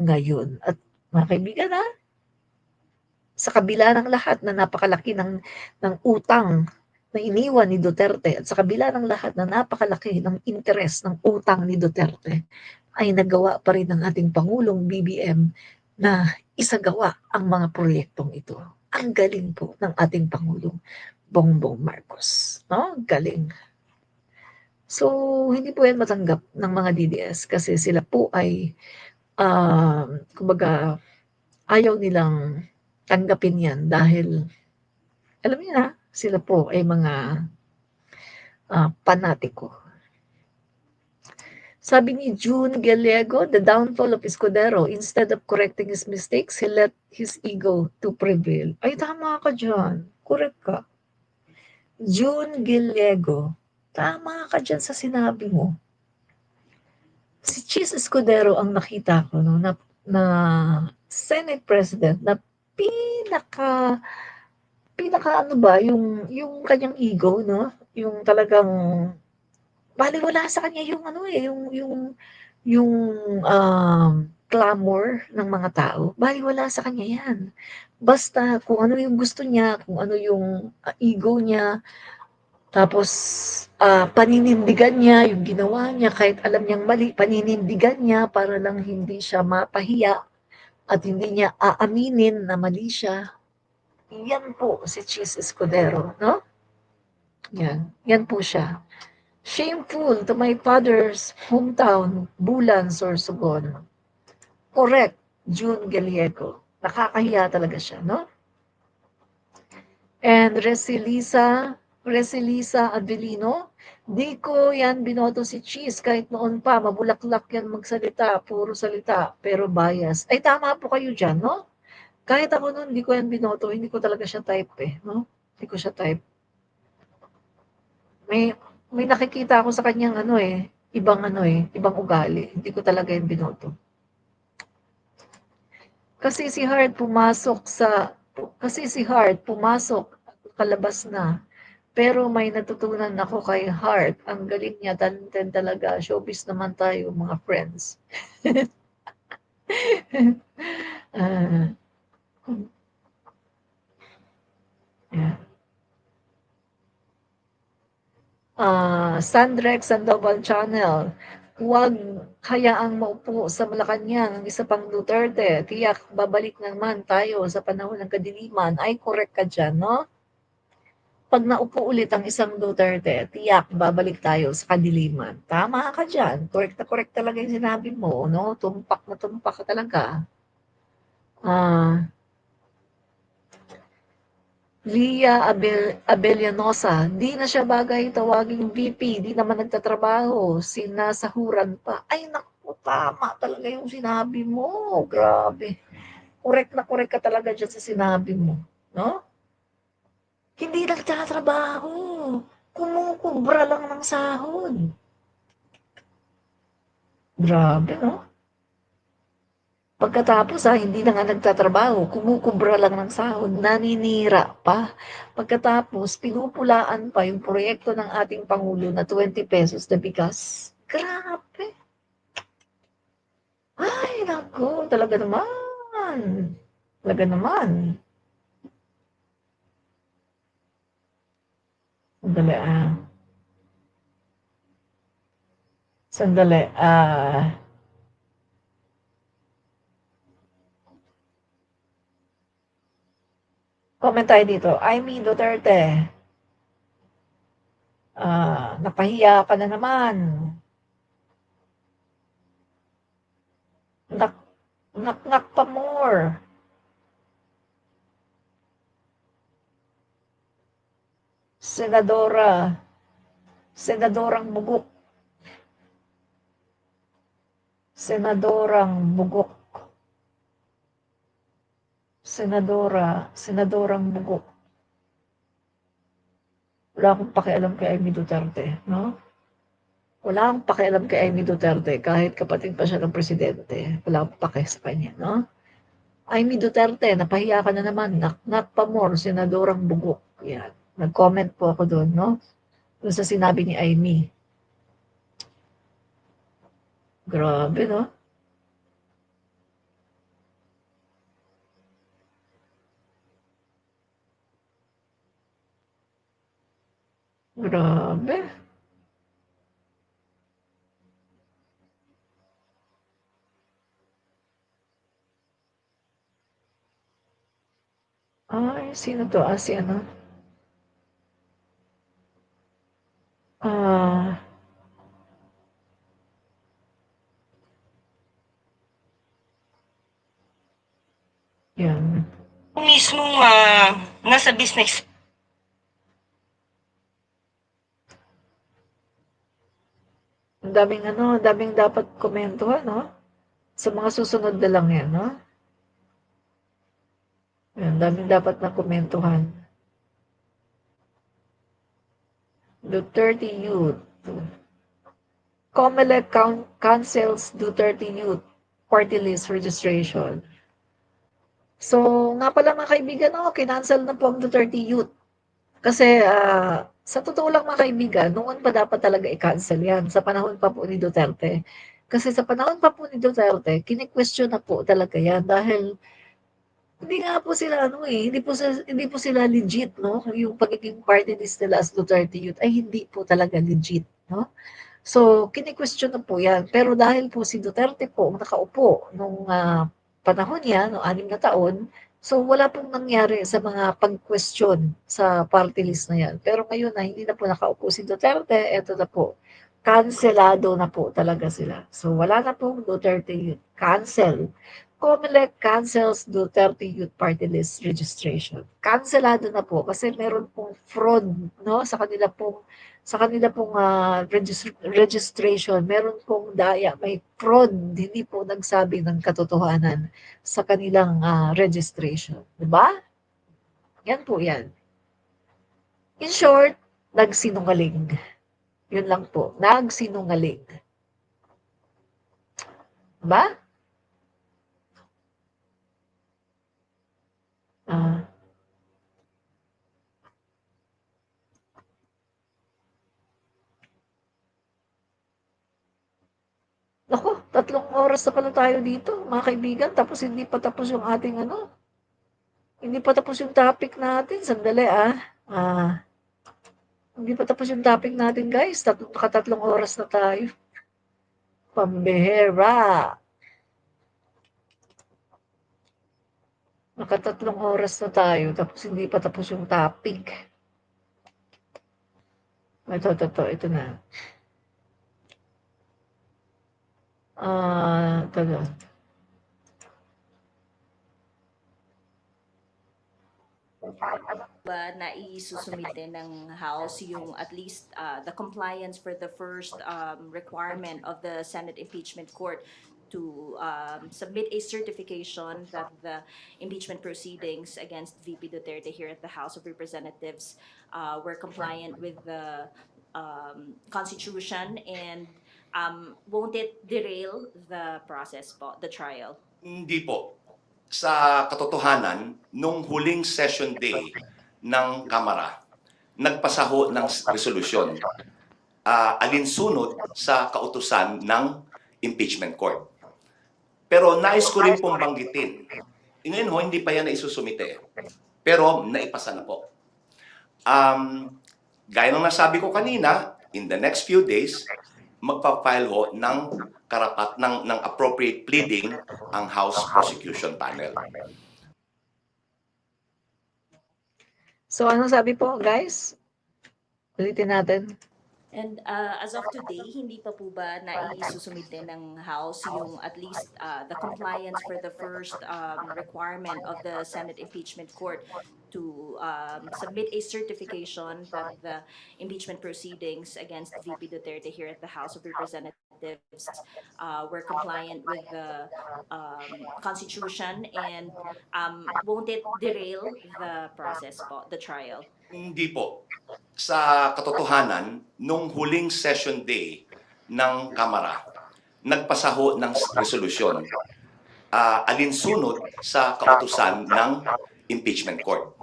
ngayon. At mga kaibigan, sa kabila ng lahat na napakalaki ng utang na iniwan ni Duterte at sa kabila ng lahat na napakalaki ng interes ng utang ni Duterte, ay nagawa pa rin ng ating Pangulong BBM na isagawa ang mga proyektong ito. Ang galing po ng ating Pangulong Bongbong Marcos. No? Galing. So, hindi po yan matanggap ng mga DDS kasi sila po ay, kumbaga, ayaw nilang tanggapin yan dahil, alam niyo na, sila po ay mga panatiko. Sabi ni June Gallego, the downfall of Escudero, instead of correcting his mistakes, he let his ego to prevail. Ay, tama ka dyan. Correct ka. June Gallego, tama ka dyan sa sinabi mo. Si Chis Escudero ang nakita ko no, na Senate President na pinaka ano ba, yung kanyang ego, no? Yung talagang balewala sa kanya yung ano eh, yung clamor ng mga tao. Balewala sa kanya yan. Basta kung ano yung gusto niya, kung ano yung ego niya, tapos paninindigan niya yung ginawa niya kahit alam niyang mali, paninindigan niya para lang hindi siya mapahiya at hindi niya aaminin na mali siya. Yan po si Chis Escudero, no? Yan po siya. Shameful to my father's hometown, Bulan, Sorsogon. Correct, June Gallego. Nakakahiya talaga siya, no? And Resilisa Adelino, di ko yan binoto si Cheese kahit noon pa, mabulaklak yan magsalita, puro salita, pero bias. Ay, tama po kayo dyan, no? Kahit ako noon, di ko yan binoto, hindi ko talaga siya type eh, no? Hindi ko siya type. May nakikita ako sa kanyang ibang ugali. Hindi ko talaga yan binoto. Kasi si Hart pumasok, kalabas na. Pero may natutunan ako kay Hart. Ang galing niya, talented talaga. Showbiz naman tayo, mga friends. uh, yeah. Sandrex Sandoval Channel. Huwag hayaang maupo sa Malacanang ang isa pang Duterte. Tiyak, babalik naman tayo sa panahon ng kadiliman. Ay, correct ka dyan, no? Pag naupo ulit ang isang Duterte, tiyak, babalik tayo sa kadiliman. Tama ka dyan. Correct talaga yung sinabi mo, no? Tumpak ka talaga. Lia Abellanosa, di na siya bagay tawaging VP, di naman nagtatrabaho, sinasahuran pa. Ay naku, tama talaga yung sinabi mo. Grabe. Correct ka talaga dyan sa sinabi mo. No? Hindi nagtatrabaho. Kumukubra lang ng sahod. Grabe, no? Pagkatapos hindi na nga nagtatrabaho, kumukubra lang ng sahod, naninira pa. Pagkatapos, pinupulaan pa yung proyekto ng ating Pangulo na 20 pesos na bigas. Grabe. Ay, naku, talaga naman. Talaga naman. Sandali, Sandali, comment tayo dito. Amy Duterte, napahiya ka na naman. Nak pa more. Senadorang bugok. Senadorang bugok. Senadorang bugok. Wala akong pakialam kay Amy Duterte, no? Wala akong pakialam kay Amy Duterte kahit kapatid pa siya ng presidente. Wala akong pake sa kanya, no? Amy Duterte, napahiya ka na naman. Nak pa more, senadorang bugok. Yan. Nag-comment po ako doon, no? Doon sa sinabi ni Amy. Grabe, no? Grabe. Ay, sino 'to? Si ano, ah, 'yan. Mismong nasa business. Ang daming ano, ang daming dapat komentuhan 'no? Sa mga susunod na lang 'yan 'no? Ang daming dapat na komentuhan. Duterte Youth. COMELEC cancels Duterte Youth party list registration. So, nga pala mga kaibigan, kinancel na po ang Duterte Youth. Kasi, sa totoo lang mga kaibigan, noon pa dapat talaga i-cancel yan, sa panahon pa po ni Duterte. Kasi sa panahon pa po ni Duterte, kini-question na po talaga yan dahil hindi nga po sila ano hindi po sila legit 'no, yung pagiging party list nila as Duterte Youth ay hindi po talaga legit 'no. So, kini-question na po 'yan. Pero dahil po si Duterte po ang nakaupo nung, panahon niya, nung 6 na taon, so wala pong nangyari sa mga pag-question sa party list na 'yan. Pero ngayon na hindi na po nakaupo si Duterte, eto na po, kanselado na po talaga sila. So, wala na pong Duterte Youth, cancel. COMELEC cancels Duterte Youth Party List registration. Kanselado na po kasi meron pong fraud 'no, sa kanila pong registration, meron pong daya, may fraud, hindi po nagsabi ng katotohanan sa kanilang registration. Diba? Yan po yan. In short, nagsinungaling. Yun lang po, nagsinungaling. Diba? Ah, naku, 3 oras na pala tayo dito, mga kaibigan, tapos hindi pa tapos yung ating ano, hindi pa tapos yung topic natin. Sandali Ah, hindi pa tapos yung topic natin guys. Nakatatlong oras na tayo. Pambihira. Nakatatlong oras na tayo tapos hindi pa tapos yung topic. Ito na. Ito na. Ba na isusumite ng House yung at least the compliance for the first requirement of the Senate Impeachment Court to submit a certification that the impeachment proceedings against VP Duterte here at the House of Representatives were compliant with the Constitution, and won't it derail the process po, the trial? Hindi po. Sa katotohanan, nung huling session day ng Kamara, nagpasaho ng resolusyon alinsunod sa kautusan ng impeachment court. Pero nais ko rin pong banggitin, ngayon hindi pa yan na isusumite, pero naipasa na po. Gaya ng nasabi ko kanina, in the next few days, magpa-file ho ng ng appropriate pleading ang House Prosecution Panel. So, ano sabi po, guys? Ulitin natin. And as of today, hindi pa po ba na isusumite ng House yung at least the compliance for the first requirement of the Senate Impeachment Court to submit a certification that the impeachment proceedings against VP Duterte here at the House of Representatives were compliant with the Constitution, and won't it derail the process po, the trial? Hindi po. Sa katotohanan, nung huling session day ng Kamara, nagpasaho ng resolusyon alinsunod sa kautusan ng impeachment court.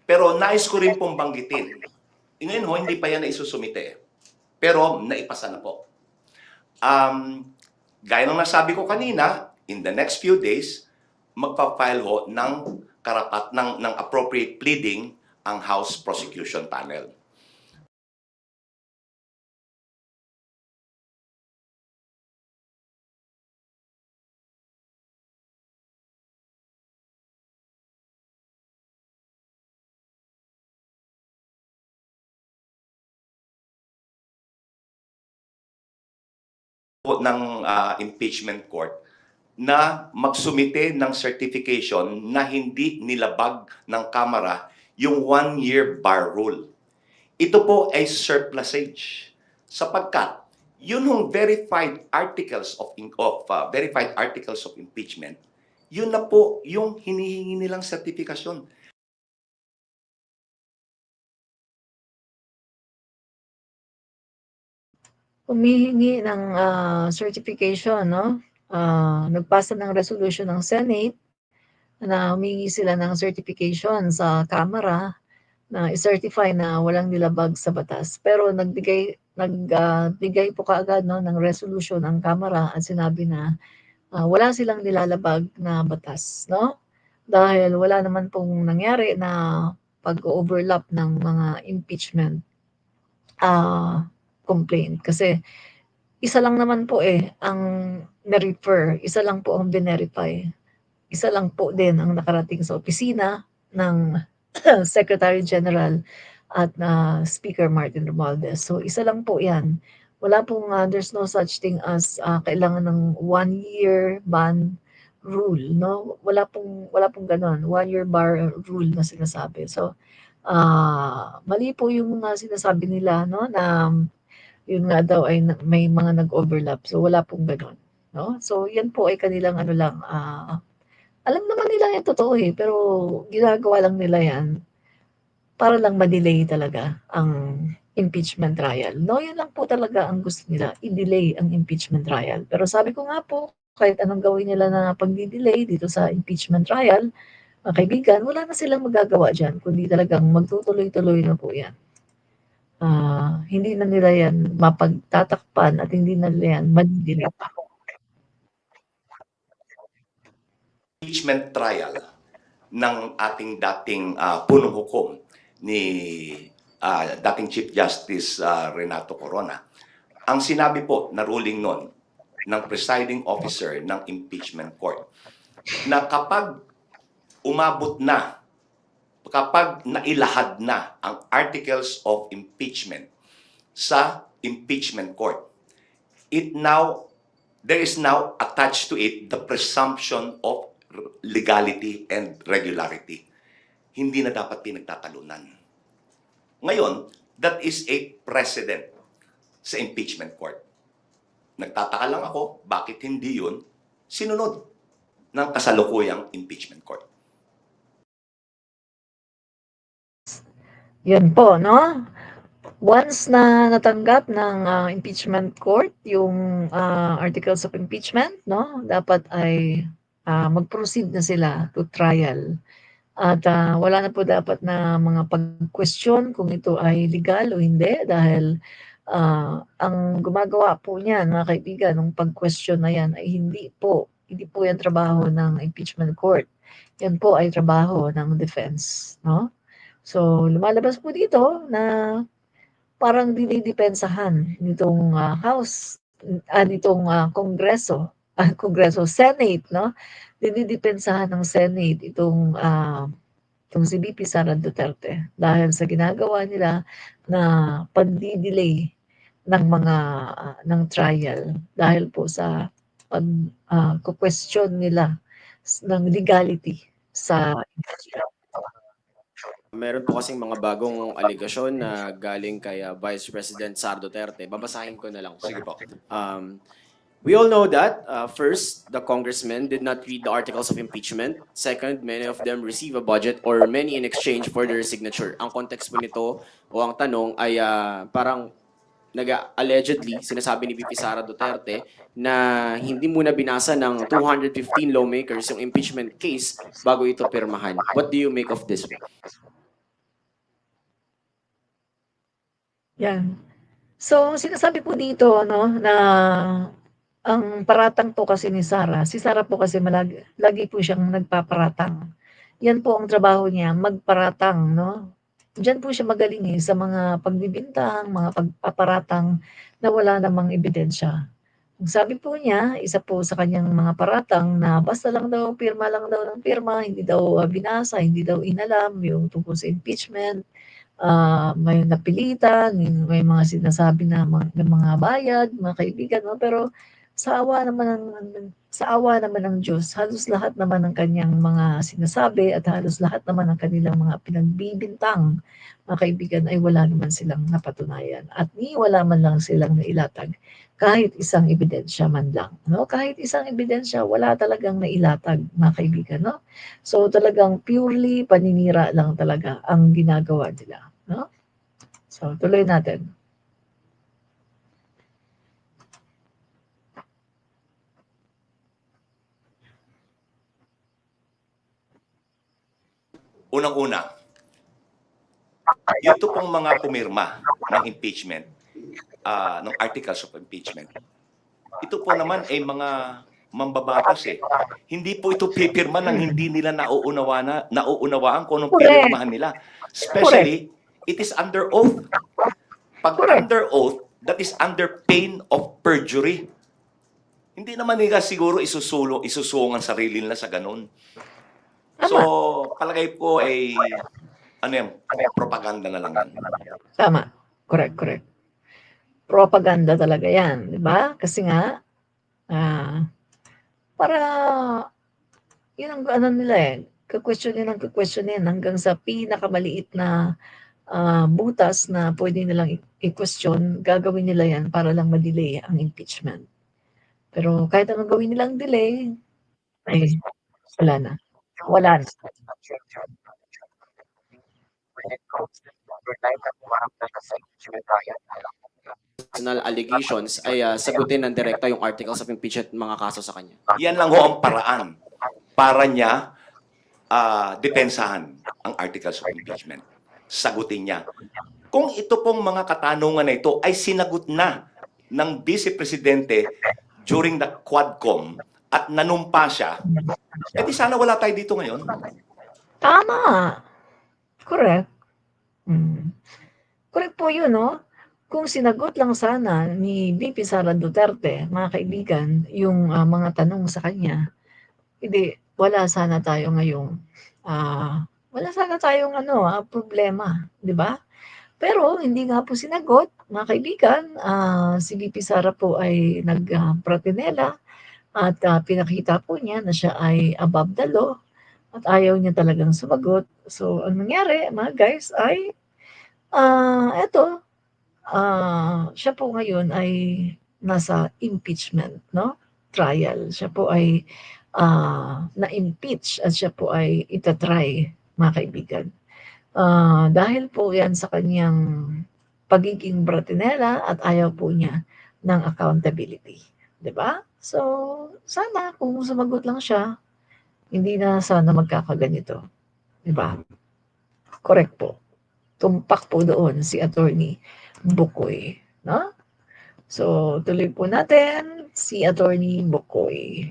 Pero nais ko rin pong banggitin, ngayon hindi pa yan na isusumite, pero naipasa na po. Gaya ng nasabi ko kanina, in the next few days, magpa-file ho ng appropriate pleading ang House Prosecution Panel. ng impeachment court na magsumite ng certification na hindi nilabag ng Kamara yung 1-year bar rule. Ito po ay surplusage sapagkat yun yung verified articles of impeachment, yun na po yung hinihingi nilang sertifikasyon. Humihingi ng certification, no? Nagpasa ng resolution ng Senate na humingi sila ng certification sa Kamara na i-certify na walang nilabag sa batas. Pero nagbigay po kaagad, no, ng resolution ang Kamara at sinabi na wala silang nilalabag na batas, no? Dahil wala naman pong nangyari na pag-overlap ng mga impeachment complaint. Kasi isa lang naman po ang na-refer, isa lang po ang binerify. Isa lang po din ang nakarating sa opisina ng Secretary General at Speaker Martin Romualdez. So isa lang po yan. Wala pong, there's no such thing as kailangan ng 1-year ban rule, no? Wala pong ganon, 1-year bar rule na sinasabi. So, mali po yung sinasabi nila, no, na yun nga daw ay may mga nag-overlap. So, wala pong ganon, no? So, yan po ay kanilang alam naman nila yan totoo pero ginagawa lang nila yan para lang ma-delay talaga ang impeachment trial. No, yan lang po talaga ang gusto nila, i-delay ang impeachment trial. Pero sabi ko nga po, kahit anong gawin nila na pagdi-delay dito sa impeachment trial, mga kaibigan, wala na silang magagawa dyan, kundi talagang magtutuloy-tuloy na po yan. Hindi na nila yan mapagtatakpan at hindi na nila yan madidelay pa. Impeachment trial ng ating dating punong hukom ni dating Chief Justice Renato Corona. Ang sinabi po na ruling nun ng presiding officer ng impeachment court na kapag umabot na, kapag nailahad na ang articles of impeachment sa impeachment court, there is now attached to it the presumption of legality and regularity. Hindi na dapat pinagtatalunan. Ngayon, that is a precedent sa impeachment court. Nagtataka lang ako, bakit hindi yun sinunod ng kasalukuyang impeachment court? Yan po, no? Once na natanggap ng impeachment court yung articles of impeachment, no, dapat ay mag-proceed na sila to trial. At wala na po dapat na mga pag-question kung ito ay legal o hindi dahil ang gumagawa po niyan, mga kaibigan, ng pag-question na yan ay hindi po yan trabaho ng impeachment court. Yan po ay trabaho ng defense, no? So, lumalabas po dito na parang dinidepensahan nitong House, nitong Kongreso, Senate, no? Dinidepensahan ng Senate itong si VP Sara Duterte dahil sa ginagawa nila na pagdi-delay ng mga ng trial dahil po sa question nila ng legality sa Meron po kasing mga bagong aligasyon na galing kay Vice President Sara Duterte. Babasahin ko na lang po. Sige po. We all know that, first, the congressmen did not read the articles of impeachment. Second, many of them receive a budget or many in exchange for their signature. Ang context po nito o ang tanong ay parang allegedly, sinasabi ni VP Sara Duterte na hindi muna binasa ng 215 lawmakers yung impeachment case bago ito pirmahan. What do you make of this? Yan. So, sinasabi po dito, no, na ang paratang po kasi ni Sara, si Sara po kasi lagi po siyang nagpaparatang. Yan po ang trabaho niya, magparatang, no? Diyan po siya magaling sa mga pagbibintang, mga pagpaparatang na wala namang ebidensya. Ang sabi po niya, isa po sa kanyang mga paratang na basta lang daw, pirma lang daw ng pirma, hindi daw binasa, hindi daw inalam yung tungkol sa impeachment, may napilitan, may mga sinasabi na ng mga bayad, mga kaibigan, no? Pero sa awa naman ng Diyos, halos lahat naman ng kanyang mga sinasabi at halos lahat naman ng kanilang mga pinagbibintang, mga kaibigan, ay wala naman silang napatunayan at ni wala man lang silang nailatag kahit isang ebidensya man lang, no? Kahit isang ebidensya, wala talagang nailatag, mga kaibigan, no? So talagang purely paninira lang talaga ang ginagawa nila, no? So tuloy natin. Unang-una, ito pong mga pumirma ng impeachment, ng articles of impeachment, ito po naman ay mga mambabatas eh. Hindi po ito pipirma ng hindi nila nauunawaan kung anong Correct. pinirmahan nila. Especially, it is under oath. Pag Correct. under oath, that is under pain of perjury. Hindi naman nila siguro isusuong ang sarili nila sa ganun. So, palagay ko ay propaganda na lang yan. Tama. Correct. Propaganda talaga yan, di ba? Kasi nga, para, yun ang ano nila eh, ka-questionin hanggang sa pinakamaliit na butas na pwede nilang i-question, gagawin nila yan para lang ma-delay ang impeachment. Pero kahit anong gawin nilang delay, ay wala na. Personal allegations ay sagutin ng direkta yung articles of impeachment mga kaso sa kanya. Yan lang ho ang paraan para niya depensahan ang articles of impeachment. Sagutin niya. Kung ito pong mga katanungan na ito ay sinagot na ng Vice Presidente during the Quadcom at nanumpa siya, edi sana wala tayo dito ngayon. Tama. Correct. Correct po yun, no? Kung sinagot lang sana ni VP Sara Duterte, mga kaibigan, yung mga tanong sa kanya, hindi, wala sana tayong problema, di ba? Pero hindi nga po sinagot, mga kaibigan, si VP Sara po ay nag-pratinela at pinakita po niya na siya ay above the law at ayaw niya talagang sumagot. So, ang nangyari, mga guys, ay siya po ngayon ay nasa impeachment, no? Trial. Siya po ay na-impeach at siya po ay itatry, mga kaibigan. Dahil po yan sa kanyang pagiging bratinela at ayaw po niya ng accountability. 'Di ba? So, sana kung sumagot lang siya, hindi na sana magkakaganito. 'Di ba? Correct po. Tumpak po doon si Attorney Bukoy, no? So, tuloy po natin si Attorney Bukoy.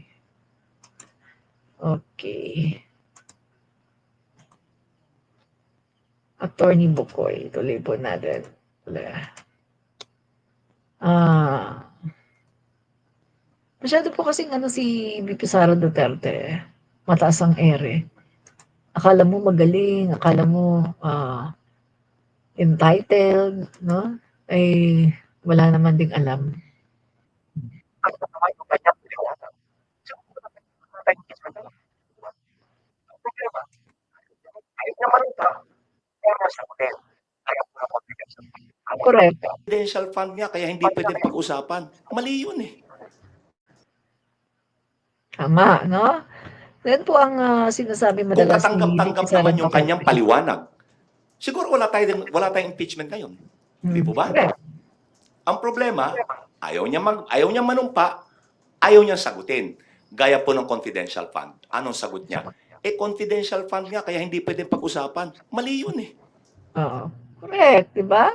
Okay. Attorney Bukoy, tuloy po natin. Masyado po kasing si VP Sara Duterte, mataas ang ere. Akala mo magaling, akala mo entitled, no? Ay wala naman ding alam. Correct. Confidential fund nga, kaya hindi pwedeng pag-usapan. Mali yun eh. Tama, no? Yan po ang sinasabi Kung madalas katanggap-tanggap VP Sara naman yung Duterte. kanyang paliwanag, siguro wala tayong impeachment ngayon. Hindi po ba? Correct. Ang problema, ayaw niya manumpa, ayaw niya sagutin. Gaya po ng confidential fund. Anong sagot niya? Confidential fund nga, kaya hindi pwedeng pag-usapan. Mali yun eh. Oo. Correct, di ba?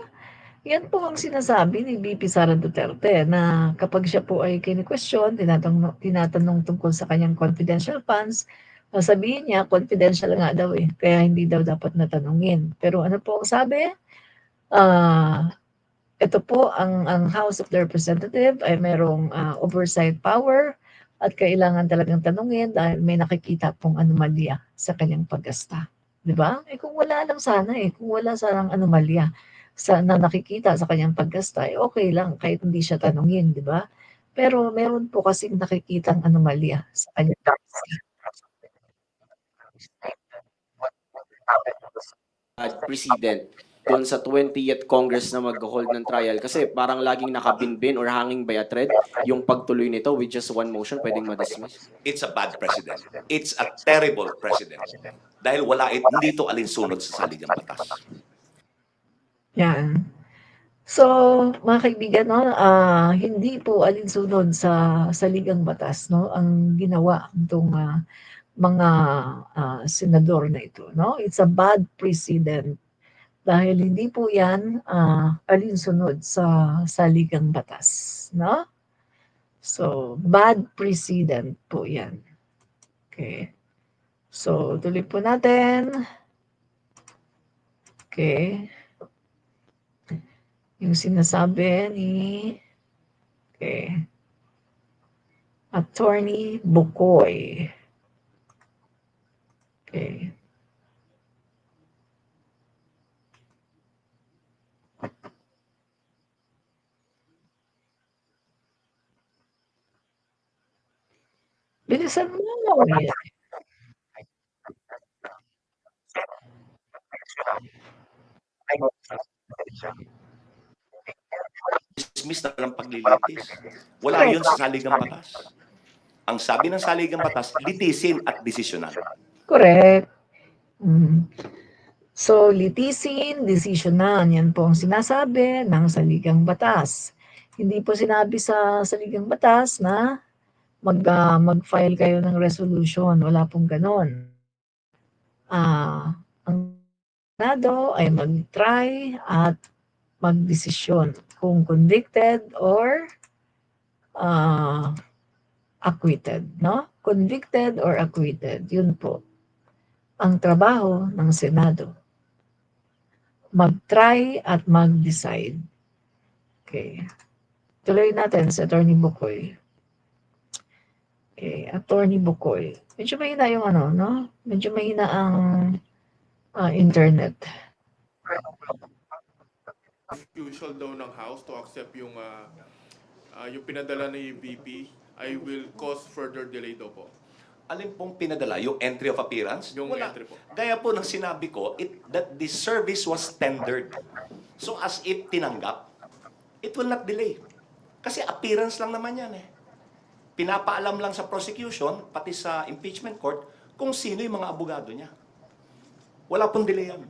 Yan po ang sinasabi ni VP Sara Duterte na kapag siya po ay kini-question, tinatanong tungkol sa kanyang confidential funds, sabihin niya, confidential nga daw eh, kaya hindi daw dapat natanungin. Pero ano po ang sabi? Ito po, ang House of the Representative ay merong oversight power at kailangan talagang tanungin dahil may nakikita pong anomalya sa kanyang paggasta. 'di ba? Eh, kung wala lang sana, kung wala sanang anomalya na nakikita sa kanyang paggasta, okey lang kahit hindi siya tanungin, 'di ba? Pero meron po kasing nakikitang anomalya sa kanyang paggasta. Precedent doon sa 20th Congress na mag-hold ng trial kasi parang laging nakabinbin or hanging by a thread yung pagtuloy nito with just one motion pwedeng ma-dismiss. It's a bad precedent. It's a terrible precedent. Dahil hindi ito alinsunod sa saligang batas. Yan. So, mga kaibigan 'no, hindi po alinsunod sa saligang batas 'no, ang ginawa nitong, mga, senador na ito 'no. It's a bad precedent dahil hindi po 'yan, alinsunod sa saligang batas 'no. So, bad precedent po 'yan. Okay. So, tuloy po natin. Okay. Yung sinasabi ni Attorney Bukoy. Okay. Bilisan mo. Yan. Dismiss na lang paglilitis. Wala yun sa saligang batas. Ang sabi ng saligang batas, litisin at desisyonan. Correct. So, litisin, desisyonan. Yan po ang sinasabi ng saligang batas. Hindi po sinabi sa saligang batas na mag-file kayo ng resolution. Wala pong ganon. Ang Senado ay mag-try at magdesisyon kung convicted or acquitted, no? Convicted or acquitted, yun po ang trabaho ng Senado. Mag-try at mag-decide. Okay. Tuloy natin sa Attorney Bukoy. Okay, Attorney Bukoy. Medyo mahina yung no? Medyo mahina ang internet. Usual daw ng House to accept yung pinadala ni VP, I will cause further delay daw po. Alin pong pinadala? Yung entry of appearance? Yung Wala. entry po. Gaya po ng sinabi ko, that the service was tendered. So as if tinanggap, it will not delay. Kasi appearance lang naman yan Pinapaalam lang sa prosecution, pati sa impeachment court, kung sino yung mga abogado niya. Wala pong delay yan.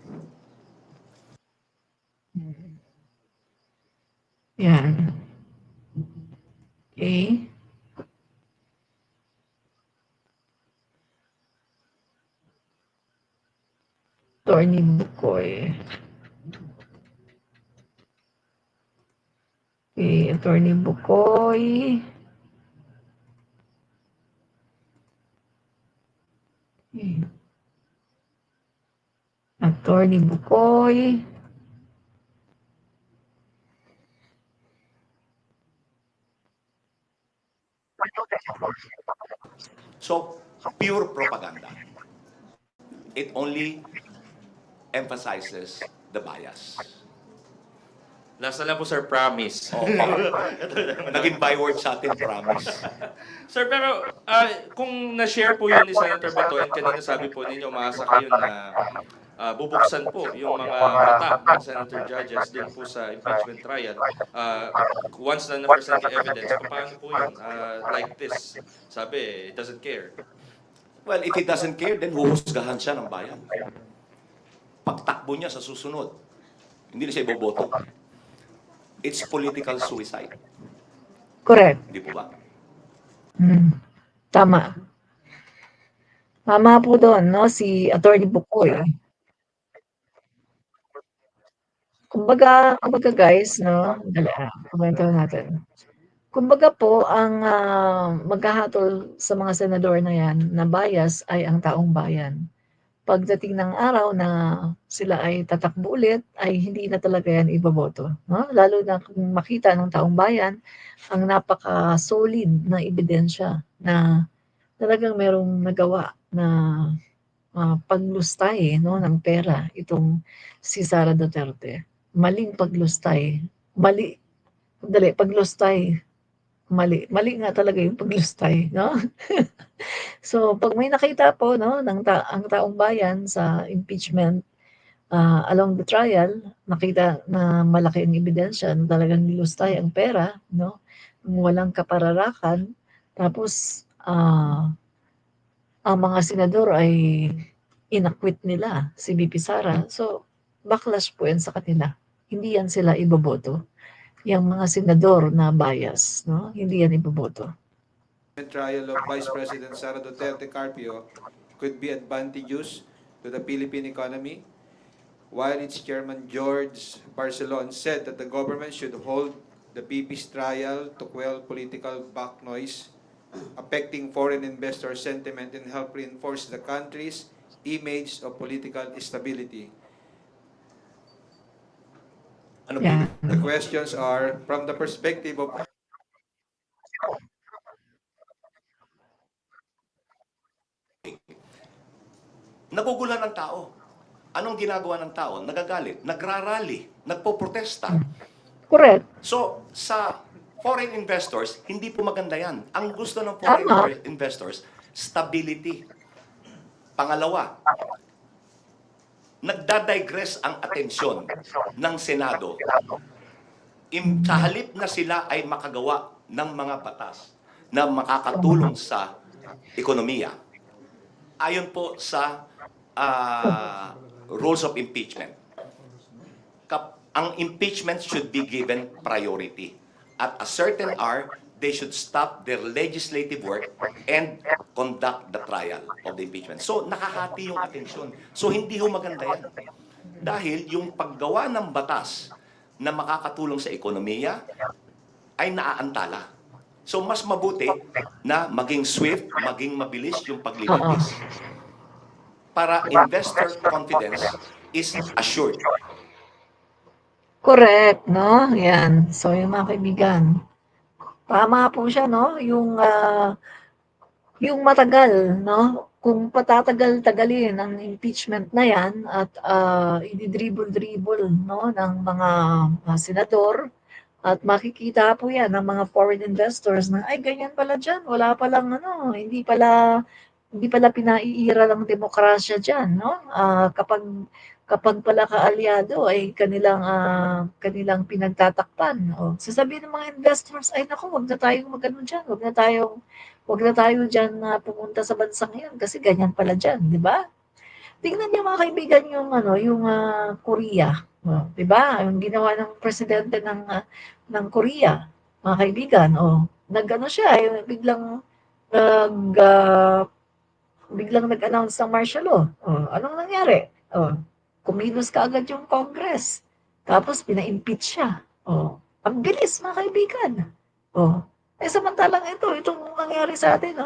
Yan. Okay. Attorney Bukoy. Okay, Attorney Bukoy. Okay. Attorney Bukoy. So, pure propaganda. It only emphasizes the bias. Last na lang po, sir, promise. Naging byword sa atin, promise. Sir, pero kung na-share po yun ni Senator Bato, and kanina sabi po ninyo, maasa kayo na bubuksan po yung mga mata ng Senator Judges din po sa impeachment trial. Once na na-present yung evidence, paano po yun? Like this, sabi, it doesn't care. Well, if he doesn't care, then huhusgahan siya ng bayan. Pagtakbo niya sa susunod, hindi na siya iboboto. It's political suicide. Correct. Hindi po ba? Tama. Tama po doon, no? Si Attorney Bukoy. Kumbaga guys, no? Komento natin. Kumbaga po, ang maghahatol sa mga senador na yan, na bias ay ang taong bayan. Pagdating ng araw na sila ay tatakbo ulit, ay hindi na talaga yan iboboto. No? Lalo na kung makita ng taong bayan ang napaka-solid na ebidensya na talagang merong nagawa na paglustay, no, ng pera itong si Sara Duterte. Maling paglustay. Paglustay. Mali nga talaga yung paglustay, no? So, 'pag may nakita po, no, ang taong bayan sa impeachment, along the trial, nakita na malaki ang ebidensya na talagang nilustay ang pera, no, walang kapararakan, tapos, ang mga senador ay inakwit nila si VP Sara. So, backlash po yan sa kanila. Hindi yan sila iboboto. Yang mga senador na bias, no? Hindi yan iboboto. Trial of Vice President Sara Duterte Carpio could be advantageous to the Philippine economy, while its chairman George Barcelon said that the government should hold the PP's trial to quell political back noise affecting foreign investor sentiment and help reinforce the country's image of political stability. Ano Yeah. The questions are, from the perspective of Nagugulan ng tao. Anong ginagawa ng tao? Nagagalit, nagrarally, nagpo-protesta. Correct. So, sa foreign investors, hindi po maganda yan. Ang gusto ng foreign Tama. investors, stability. Pangalawa, nagdadigress ang atensyon ng Senado. Sa halip na sila ay makagawa ng mga batas na makakatulong sa ekonomiya. Ayon po sa rules of impeachment, ang impeachment should be given priority. At a certain hour, they should stop their legislative work and conduct the trial of the impeachment. So, nakahati yung atensyon. So, hindi ho maganda yan. Dahil yung paggawa ng batas na makakatulong sa ekonomiya ay naaantala. So, mas mabuti na maging swift, maging mabilis yung paglilitis. Para investor confidence is assured. Correct, no? Yan. So, yung mga kaibigan, tama po siya, no? Yung matagal, no? Kung patatagal-tagalin ang impeachment na yan at ididribble-dribble, no, ng mga senador, at makikita po yan ng mga foreign investors na, ay, ganyan pala dyan. Wala palang, ano, hindi pala pinaiira ng demokrasya dyan, no? Kapag pala kaalyado ay kanilang pinagtatakpan. O, sasabihin ng mga investors, ay naku, wag na tayong magano dyan, wag na tayo dyan na pumunta sa bansang yan kasi ganyan pala dyan, di ba? Tingnan niyo mga kaibigan yung Korea, o, di ba? Yung ginawa ng presidente ng Korea, mga kaibigan, nag-ano siya, biglang nag-announce ng martial law. Anong nangyari? Kumilos kaagad yung Congress. Tapos pina-impeach siya. Ang bilis, mga kaibigan. Samantalang itong nangyari sa atin,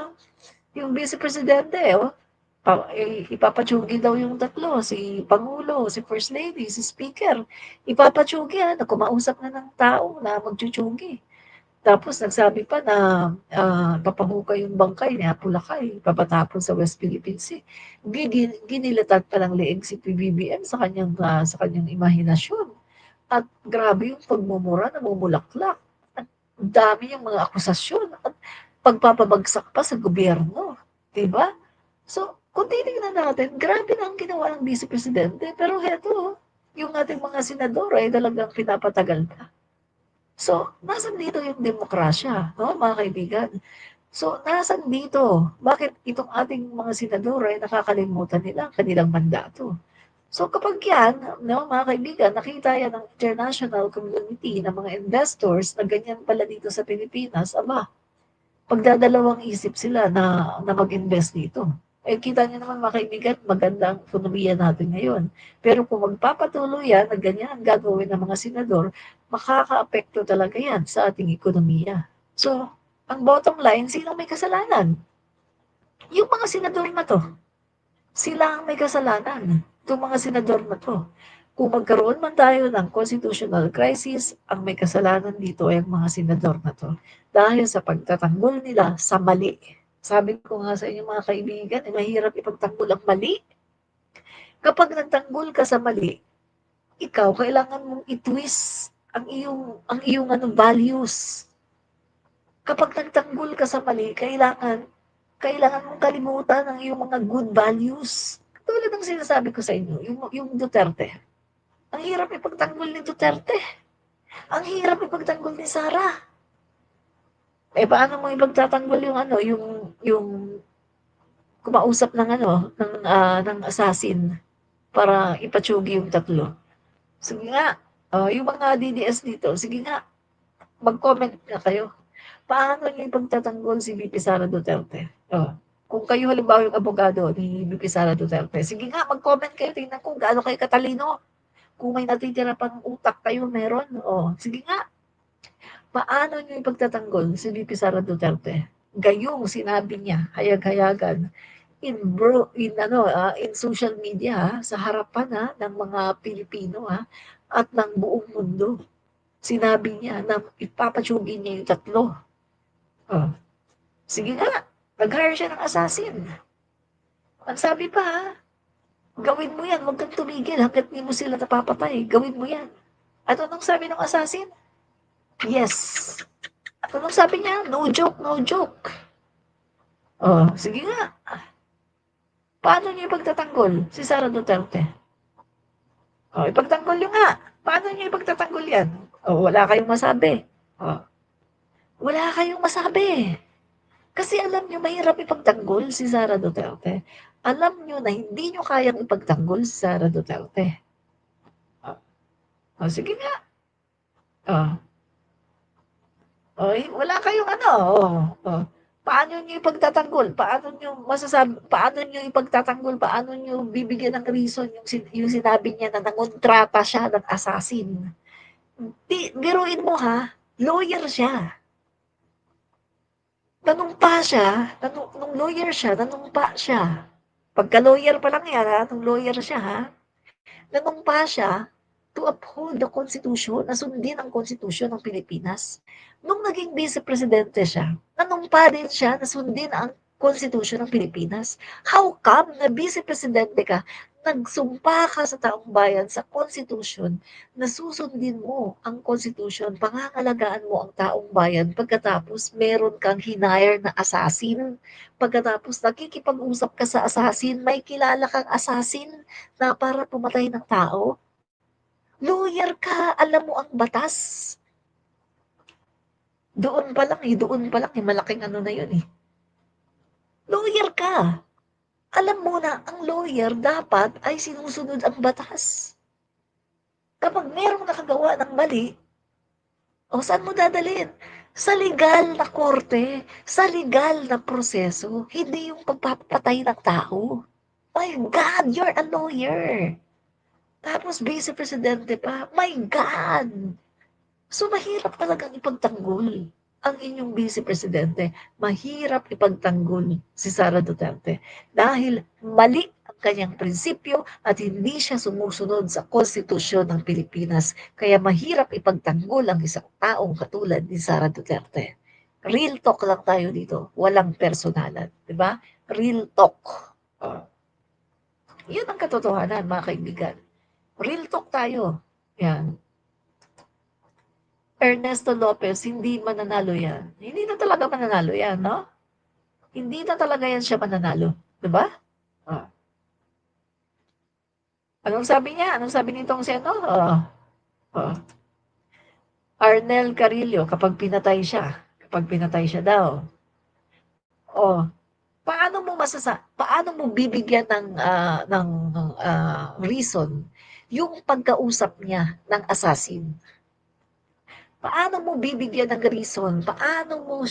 yung Vice Presidente, ipapatsugi daw yung tatlo, si Pangulo, si First Lady, si Speaker. Ipapatsugi, kumausap na ng tao na magtutsugi. Tapos nagsabi pa na papahukay yung bangkay ni Apulacay, papatapon sa West Philippine Sea. Ginilatan pa ng leeg si PBBM sa kanyang imahinasyon. At grabe yung pagmumura, namumulaklak. At dami yung mga akusasyon at pagpapabagsak pa sa gobyerno. Diba? So, kung titignan natin, grabe na ang ginawa ng Vice Presidente. Pero heto, yung ating mga senador ay talagang pinapatagal pa. So, nasan dito yung demokrasya, no, mga kaibigan? So, nasan dito? Bakit itong ating mga senador ay nakakalimutan nila ang kanilang mandato? So, kapag yan, no, mga kaibigan, nakita yan ng international community, ng mga investors na ganyan pala dito sa Pilipinas, pagdadalawang isip sila na mag-invest dito. Kita niyo naman mga kaibigan, maganda ang ekonomiya natin ngayon. Pero kung magpapatuloy yan, na ganyan ang gagawin ng mga senador, makaka-apekto talaga yan sa ating ekonomiya. So, ang bottom line, sino may kasalanan? Yung mga senador na to. Sila ang may kasalanan. Itong mga senador na to. Kung magkaroon man tayo ng constitutional crisis, ang may kasalanan dito ay ang mga senador na to. Dahil sa pagtatanggol nila sa mali. Sabi ko nga sa inyo mga kaibigan, mahirap ipagtanggol ang mali. Kapag nagtanggol ka sa mali, ikaw kailangan mong i-twist ang iyong values. Kapag nagtanggol ka sa mali, kailangan mong kalimutan ang iyong mga good values. Tulad ng sinasabi ko sa inyo, yung Duterte. Ang hirap ipagtanggol ni Duterte. Ang hirap ipagtanggol ni Sara. Paano mo ipagtatanggol yung kumausap ng assassin para ipatsugi yung tatlo? Sige nga, yung mga DDS dito, sige nga, mag-comment nga kayo. Paano niyo ipagtatanggol si VP Sara Duterte? Kung kayo halimbawa yung abogado ni VP Sara Duterte, sige nga, mag-comment kayo, tingnan kung gaano kayo katalino. Kung may natitira pang utak kayo, meron. Sige nga, paano niyo ipagtatanggol si VP Sara Duterte? Gayong sinabi niya, hayag-hayagan, in social media, sa harapan ng mga Pilipino at ng buong mundo. Sinabi niya na ipapatsugi niya yung tatlo. Sige nga, nag-hire siya ng assassin. Ang sabi pa, gawin mo yan, huwag kang tumigil hanggat hindi mo sila napapatay. Gawin mo yan. At anong sabi ng assassin? Yes. At anong sabi niya? No joke, no joke. Sige nga. Paano niyo ipagtatanggol si Sara Duterte? Ipagtanggol niyo nga. Paano niyo ipagtatanggol yan? Wala kayong masabi. Wala kayong masabi. Kasi alam niyo, mahirap ipagtanggol si Sara Duterte. Alam niyo na hindi niyo kayang ipagtanggol si Sara Duterte. Sige nga. Wala kayong paano niyo ipagtatanggol? Paano niyo ipagtatanggol? Paano niyo bibigyan ng reason yung sinabi niya na nangontrata siya ng assassin? Biruin mo lawyer siya. Nung lawyer siya, nanumpa siya. Pagka-lawyer pa lang yan, nung lawyer siya, nanumpa siya to uphold the Constitution, na sundin ang Constitution ng Pilipinas. Nung naging vice-presidente siya, nanumpa din siya na sundin ang Constitution ng Pilipinas. How come na vice-presidente ka, nagsumpa ka sa taong bayan sa Constitution na susundin mo ang Constitution, pangangalagaan mo ang taong bayan, pagkatapos meron kang hinire na assassin, pagkatapos nakikipag-usap ka sa assassin, may kilala kang assassin na para pumatay ng tao? Lawyer ka, alam mo ang batas. Doon pa lang, malaking na yun. Lawyer ka. Alam mo na, ang lawyer dapat ay sinusunod ang batas. Kapag merong nakagawa ng mali, saan mo dadalhin? Sa legal na korte, sa legal na proseso, hindi yung pagpapatay ng tao. My God, you're a lawyer. Tapos vice-presidente pa, my God! So mahirap talagang ipagtanggol ang inyong vice-presidente. Mahirap ipagtanggol si Sara Duterte dahil mali ang kanyang prinsipyo at hindi siya sumusunod sa konstitusyon ng Pilipinas. Kaya mahirap ipagtanggol ang isang taong katulad ni Sara Duterte. Real talk lang tayo dito. Walang personalan. Diba? Real talk. Yun ang katotohanan, mga kaibigan. Real talk tayo. Yan. Ernesto Lopez, hindi mananalo yan. Hindi na talaga mananalo yan, no? Hindi na talaga yan siya mananalo. Diba? Anong sabi niya? Anong sabi nitong si Arnel Carillo, kapag pinatay siya daw. Paano mo bibigyan ng reason yung pagkausap niya ng assassin? Paano mo bibigyan ng reason? Paano mo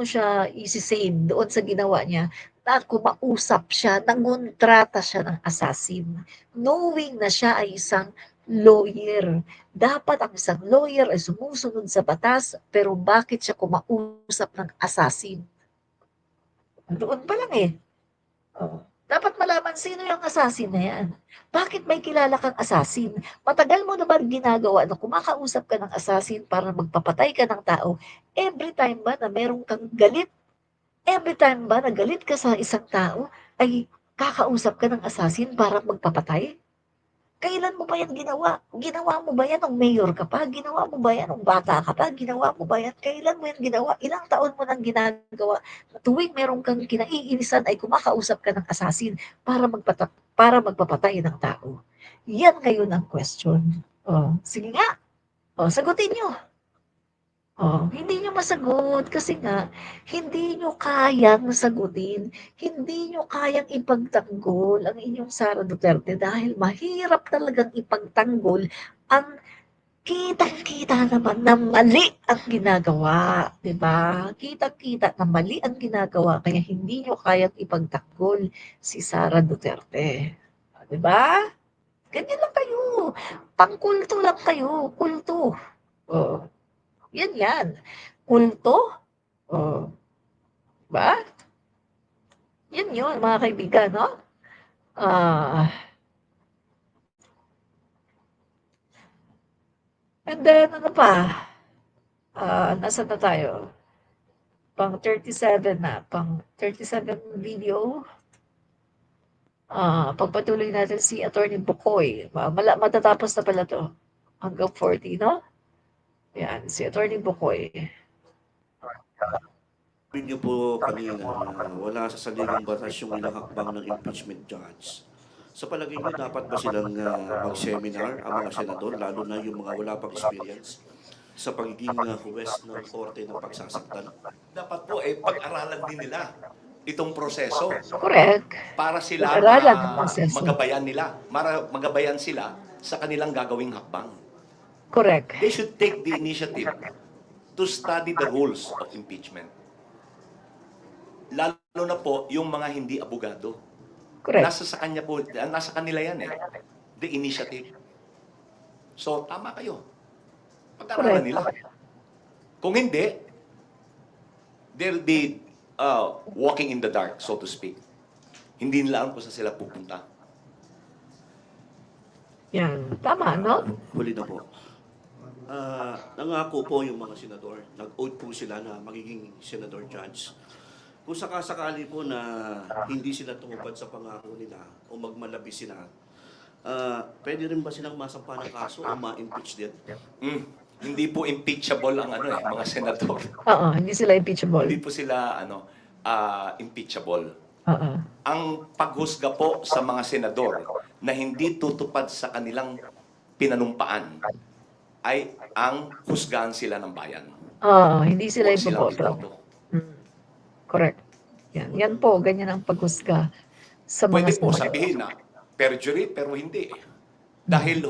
siya isi-save doon sa ginawa niya na kumausap siya, nangontrata siya ng assassin, knowing na siya ay isang lawyer. Dapat ang isang lawyer ay sumusunod sa batas, pero bakit siya kumausap ng assassin? Doon pa lang dapat malaman sino yung assassin na yan. Bakit may kilala kang assassin? Matagal mo naman ginagawa na kumakausap ka ng assassin para magpapatay ka ng tao. Every time ba na meron kang galit, Every time ba na galit ka sa isang tao, ay kakausap ka ng assassin para magpapatay? Kailan mo ba yan ginawa? Ginawa mo ba yan nung mayor ka pa? Ginawa mo ba yan nung bata ka pa? Ginawa mo ba yan? Kailan mo yan ginawa? Ilang taon mo nang ginagawa? Tuwing meron kang kinaiinisan ay kumakausap ka ng assassin para magpapatay ng tao. Yan ngayon ang question. Oh, sige nga. Oh, sagutin nyo. Oh, hindi nyo masagot kasi nga hindi nyo kayang sagutin, hindi nyo kayang ipagtanggol ang inyong Sara Duterte dahil mahirap talagang ipagtanggol ang kitang-kita naman na mali ang ginagawa, 'di ba? Kitang-kita na mali ang ginagawa kaya hindi nyo kayang ipagtanggol si Sara Duterte. 'Di ba? Ganyan lang kayo. Pangkulto lang kayo, kulto. Oh. Yan. Kulto? Oh, ba? Yan yun, mga kaibigan, no? And then, ano pa? Nasaan na tayo? Pang 37 na. Pang 37 video. Pagpatuloy natin si Attorney Bukoy. Matatapos na pala to. Hanggang 40, no? Yan, si Attorney Bukoy. Sabi niyo po kanina na wala sa saligang batas yung ilang hakbang ng impeachment judge. Sa palagay niyo, dapat ba silang mag-seminar ang mga senador, lalo na yung mga wala pang experience sa pagiging huwes ng korte ng pagsasaktan? Dapat po, pag-aralan din nila itong proseso Correct. para sila Pag-aralan ang proseso. magabayan sila sa kanilang gagawing hakbang. Correct. They should take the initiative to study the rules of impeachment. Lalo na po yung mga hindi abogado. Correct. Nasa kanila yan the initiative. So, tama kayo. Pag-aralan nila. Kung hindi, they'll be walking in the dark, so to speak. Hindi nila alam kung saan sila pupunta. Yan. Tama, no? Huli na po. Nangako po yung mga senador, nag-oath po sila na magiging senador judge. Kung sakasakali po na hindi sila tumupad sa pangako nila o magmalabi sila, pwede rin ba silang masampa ng kaso o ma-impeach din? Hindi po impeachable ang mga senador. Oo, hindi sila impeachable. Hindi po sila impeachable. Oo. Ang paghusga po sa mga senador na hindi tutupad sa kanilang pinanumpaan ay ang husgahan sila ng bayan. Oo, hindi sila Huwag silang iboboto. iboto. Correct. Yan po, ganyan ang paghusga sa mga Pwede po senador. sabihin na perjury, pero hindi. Dahil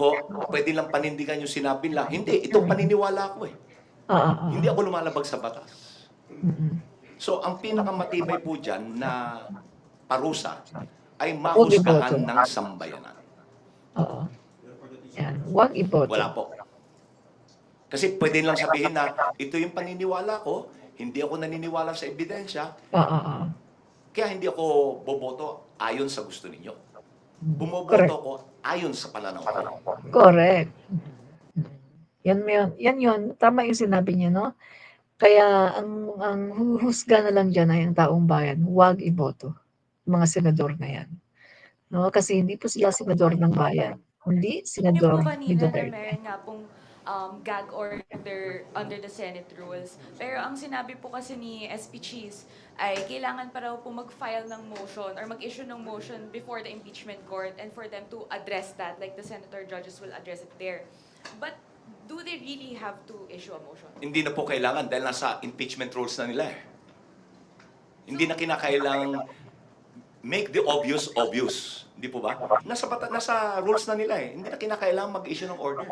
pwede lang panindigan yung sinabi nila. Hindi, itong paniniwala ko Oo. Hindi ako lumalabag sa batas. So, ang pinakamatibay po dyan na parusa ay mahusgahan iboto. ng sambayanan. Oo. Yan, huwag iboto. Wala po. Kasi pwede lang sabihin na ito yung paniniwala ko, hindi ako naniniwala sa ebidensya, Oo. kaya hindi ako boboto ayon sa gusto ninyo. Bumoboto Correct. ko ayon sa pananaw ko. Correct. Yan yun. Tama yung sinabi niya, no? Kaya ang huhusga na lang dyan ay ang taong bayan. Huwag iboto. Mga senador na yan. No? Kasi hindi po sila senador ng bayan. Hindi Yung senador po ni kanina na Duterte. meron nga pong gag order under the Senate rules. Pero ang sinabi po kasi ni SP Cheese ay kailangan pa raw po mag-file ng motion or mag-issue ng motion before the impeachment court and for them to address that, like the senator judges will address it there. But do they really have to issue a motion? Hindi na po kailangan dahil nasa impeachment rules na nila Hindi na kinakailangan make the obvious obvious. Hindi po ba? Nasa rules na nila Hindi na kinakailangan mag-issue ng order.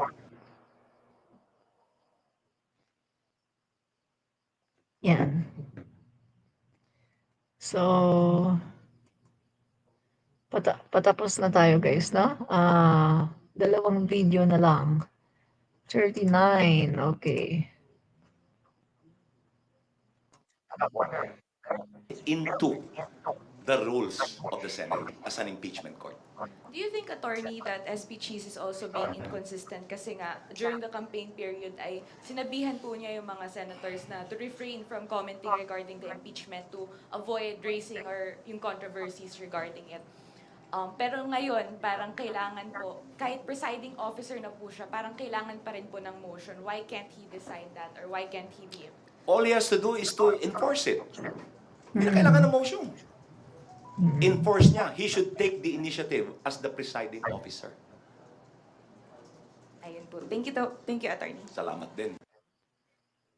Yan. So, patapos na tayo guys, no? Dalawang video na lang. 39, okay. Into the rules of the Senate as an impeachment court. Do you think, attorney, that SB Cheese is also being inconsistent? Kasi nga, during the campaign period ay sinabihan po niya yung mga senators na to refrain from commenting regarding the impeachment to avoid raising or yung controversies regarding it. Pero ngayon, parang kailangan po, kahit presiding officer na po siya, parang kailangan pa rin po ng motion. Why can't he decide that? Or why can't he be? All he has to do is to enforce it. Hindi na kailangan ng motion. Enforce niya. He should take the initiative as the presiding officer. Ayun po. Thank you, attorney. Salamat din.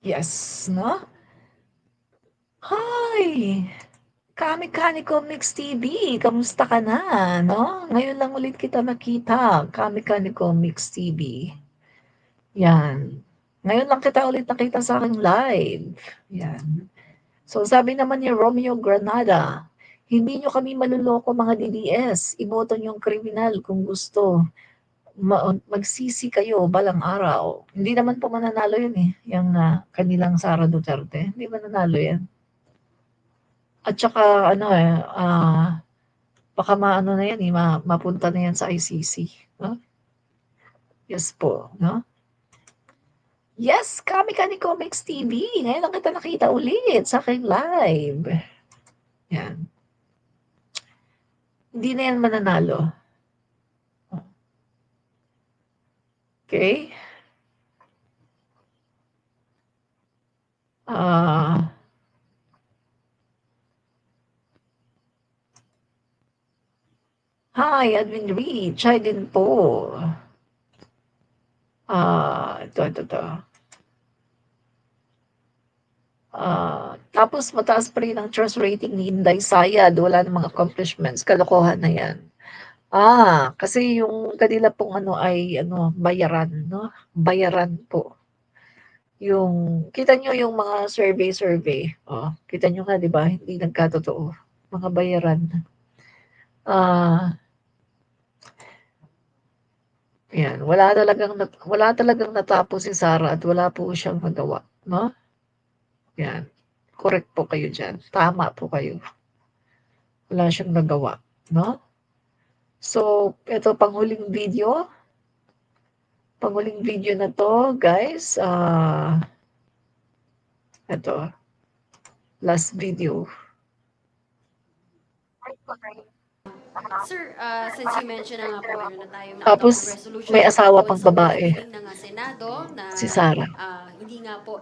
Yes, no? Hi! Kami-Kaniko Mix TV, kamusta ka na, no? Ngayon lang ulit kita nakita, Kami-Kaniko Mix TV. Yan. Ngayon lang kita ulit nakita sa aking live. Yan. So sabi naman ni Romeo Granada, hindi nyo kami maluloko mga DDS, iboto nyo yung kriminal kung gusto. Magsisi kayo balang araw. Hindi naman po mananalo yun eh, yung kanilang Sara Duterte. Hindi mananalo yan. At saka baka maano na yan mapunta na yan sa ICC. No? Yes po, no? Yes, Kami-Kaniko Mix TV. Ngayon lang kita nakita ulit sa aking live. Yan. Hindi na yan mananalo. Okay? Hi, Admin Reach. Hi din po. Ito. Tapos mataas pa rin ang trust rating ni Inday Sayad. Wala ng mga accomplishments. Kalokohan na yan. Kasi yung kanila pong ay bayaran, no? Bayaran po. Yung, kita nyo yung mga survey. Kita nyo nga, di ba? Hindi nagkatotoo. Mga bayaran. Yan, wala talagang natapos si Sara at wala po siyang magawa, no? Yan. Correct po kayo diyan. Tama po kayo. Wala siyang nagawa, no? So, ito panghuling video. Panghuling video na to, guys. Ito. Last video. Sir, since you mentioned na nga po, meron na tayong Tapos, resolution may asawa tungkol pang sa babae. ruling ng Senado na Si Sara. hindi nga po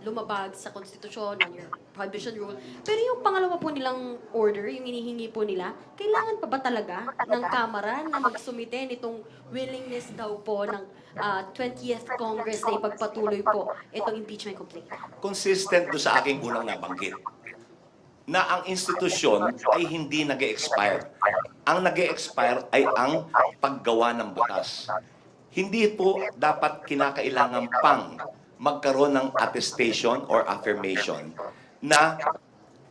lumabag sa konstitusyon ng your prohibition rule. Pero yung pangalawa po nilang order, yung hinihingi po nila, kailangan pa ba talaga ng Kamara na magsumite nitong willingness daw po ng 20th Congress na ipagpatuloy po itong impeachment complaint? Consistent do sa aking unang nabanggit na ang institusyon ay hindi nag-expire. Ang nag-expire ay ang paggawa ng batas. Hindi po dapat kinakailangan pang magkaroon ng attestation or affirmation na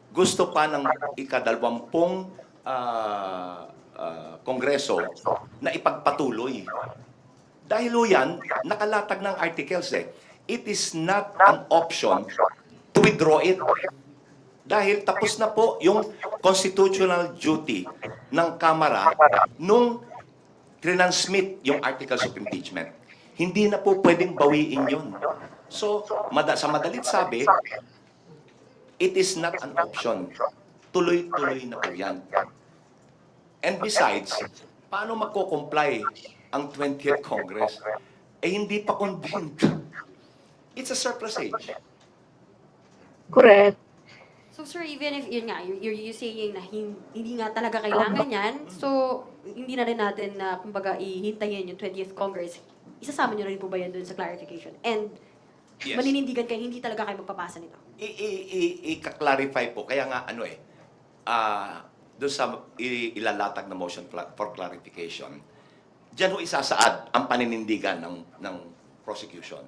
gusto pa ng ika-20 Kongreso na ipagpatuloy. Dahil yan, nakalatag ng articles eh. It is not an option to withdraw it. Dahil tapos na po yung constitutional duty ng Kamara nung transmit yung articles of impeachment. Hindi na po pwedeng bawiin yun. So, sa madalit sabi, it is not an option. Tuloy-tuloy na po yan. And besides, paano magko-comply ang 20th Congress? Hindi pa convened. It's a surplusage. Correct. So sir, even if yun nga, you're saying na hindi nga talaga kailangan yan, so hindi na rin natin na kumbaga ihintayin yung 20th Congress. Isasama nyo rin po ba yan dun sa clarification? And Yes. maninindigan kayo, hindi talaga kayo magpapasa nito? I-clarify po. Kaya nga, doon sa ilalatag na motion for clarification, diyan ho isasaad ang paninindigan ng prosecution.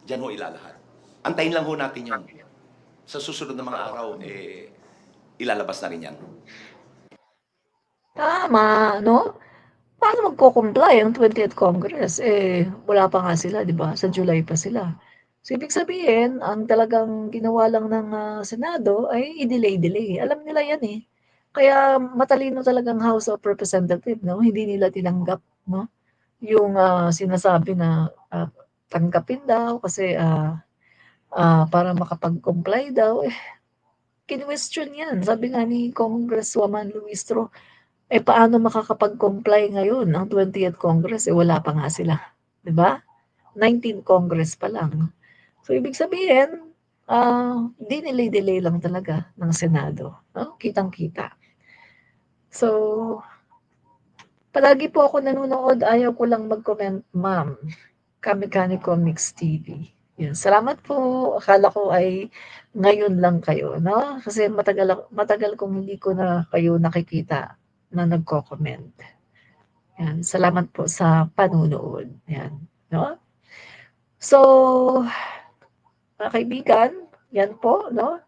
Diyan ho ilalahat. Antayin lang ho natin yun. Sa susunod na mga araw, ilalabas na rin yan. Tama, no? Paano magko-comply ang 20th Congress? Wala pa nga sila, di ba? Sa July pa sila. So, ibig sabihin, ang talagang ginawa lang ng Senado ay i-delay. Alam nila yan eh. Kaya matalino talagang House of Representative, no? Hindi nila tinanggap, no? Yung sinasabi na tanggapin daw kasi para makapag-comply daw. Kinwestiyon yan. Sabi nga ni Congresswoman Luistro, paano makakapag-comply ngayon ang 20th Congress? Wala pa nga sila. 'Di ba? 19th Congress pa lang. So, ibig sabihin, dinelay-delay lang talaga ng Senado. No? Kitang-kita. So, palagi po ako nanonood. Ayaw ko lang mag-comment, ma'am. Kamikani Comics TV. Yun. Salamat po. Akala ko ay ngayon lang kayo, no? Kasi matagal kong hindi ko na kayo nakikita na nagko-comment. Yan. Salamat po sa panunood. Yan. No? So, mga kaibigan, yan po, no?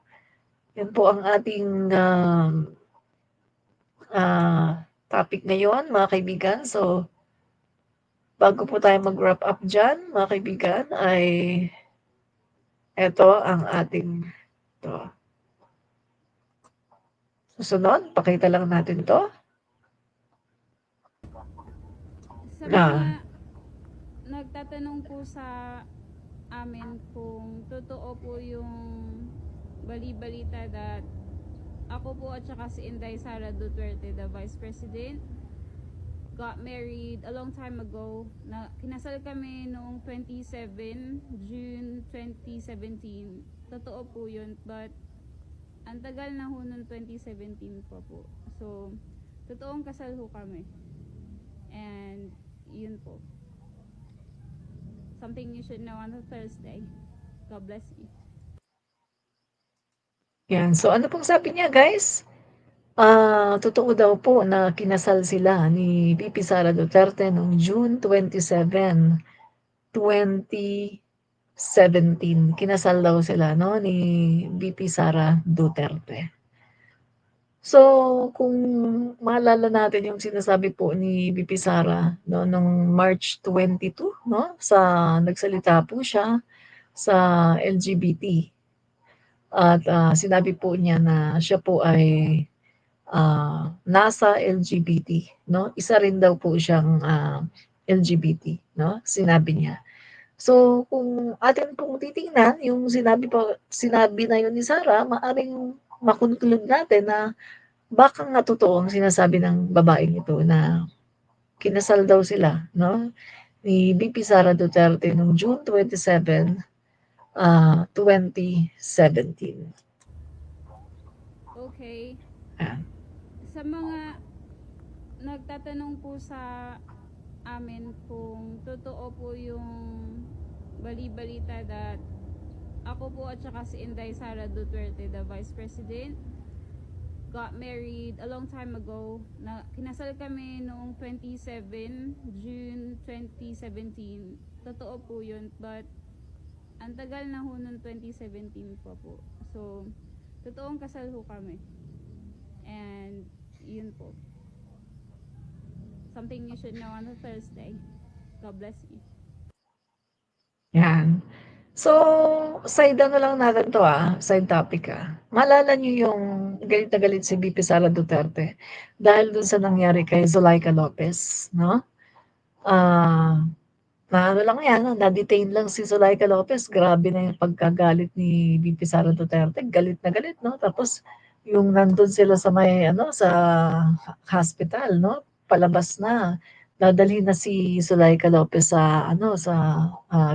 Yan po ang ating topic ngayon, mga kaibigan. So, bago po tayo mag-wrap up dyan, mga kaibigan, ay ito ang ating susunod. Pakita lang natin to. Sa mga nagtatanong po sa amin kung totoo po yung bali-balita that ako po at saka si Inday Sara Duterte, the Vice President, got married a long time ago. Kinasal kami noong June 2017. Totoo po yun, but ang tagal na ho noong 2017 pa po. So, totoong kasal ho kami. And, yun po. Something you should know on a Thursday. God bless you. Yan. So, ano pong sabi niya, guys? Totoo daw po na kinasal sila ni VP Sara Duterte noong June 27, 2017. Kinasal daw sila, no, ni VP Sara Duterte. So, kung maalala natin yung sinasabi po ni VP Sara, no, noong March 22, no, nagsalita po siya sa LGBT. At sinabi po niya na siya po ay nasa LGBT, no? Isa rin daw po siyang LGBT, no? Sinabi niya. So, kung atin pong titingnan, yung sinabi na yun ni Sara, maaring makonclude natin na baka nga totoo ang sinasabi ng babaeng ito na kinasal daw sila, no? Ni VP Sara Duterte noong June 27, 2017. Okay. Ah. Sa mga nagtatanong po sa amin kung totoo po yung bali-balita that ako po at saka si Inday Sara Duterte, the Vice President, got married a long time ago. Kinasal kami noong June 2017. Totoo po yun, but ang tagal na ho noong 2017 pa po. So, totoong kasal ho kami. And, yun po. Something you should know on a Thursday. God bless you. Yan. So, side lang natin to side topic Maalala niyo yung galit na galit si VP Sara Duterte dahil dun sa nangyari kay Zulaika Lopez, no? Na-detain lang si Zulaika Lopez. Grabe na yung pagkagalit ni VP Sara Duterte. Galit na galit, no? Tapos, yung nandun sila sa sa hospital, no? Palabas na. Dadalhin na si Zulaika Lopez sa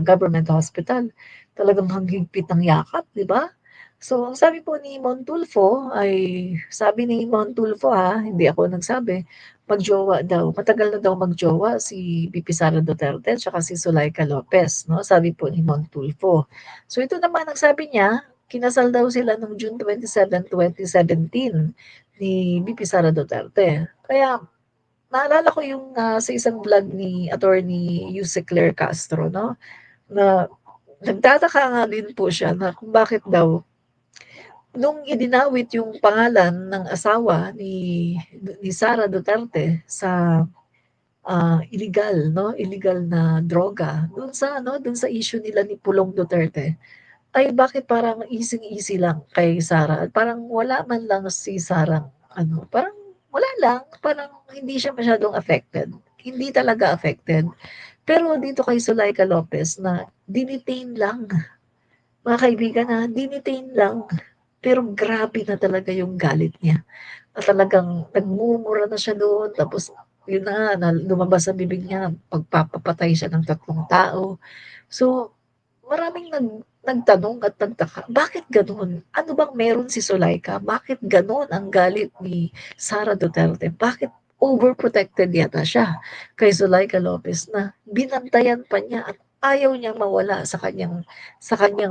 government hospital. Talagang higpit ng yakap, di ba? So, ang sabi po ni Montulfo hindi ako nagsabi, magjowa daw. Matagal na daw magjowa si VP Sara Duterte at saka si Zulaika Lopez, no? Sabi po ni Montulfo. So, ito naman ang sabi niya, kinasal daw sila noong June 27, 2017 ni VP Sara Duterte. Kaya, naalala ko yung sa isang vlog ni Attorney Yuse Claire Castro, no? Na nagtataka nga din po siya na kung bakit daw nung idinawit yung pangalan ng asawa ni Sara Duterte sa illegal na droga doon sa issue nila ni Pulong Duterte, ay bakit parang easy lang kay Sara at parang wala man lang si Sarang parang wala lang, parang hindi siya masyadong affected. Hindi talaga affected. Pero dito kay Zuleika Lopez na dinitain lang, mga kaibigan na dinitain lang. Pero grabe na talaga yung galit niya. Na talagang nagmumura na siya doon, tapos yun na lumabas sa bibig niya, pagpapapatay siya ng 3 tao. So, maraming nagtanong at nagtaka, bakit gano'n? Ano bang meron si Zuleika? Bakit gano'n ang galit ni Sara Duterte? Bakit overprotected yata siya kay Zuleika Lopez na binantayan pa niya at ayaw niyang mawala sa kanyang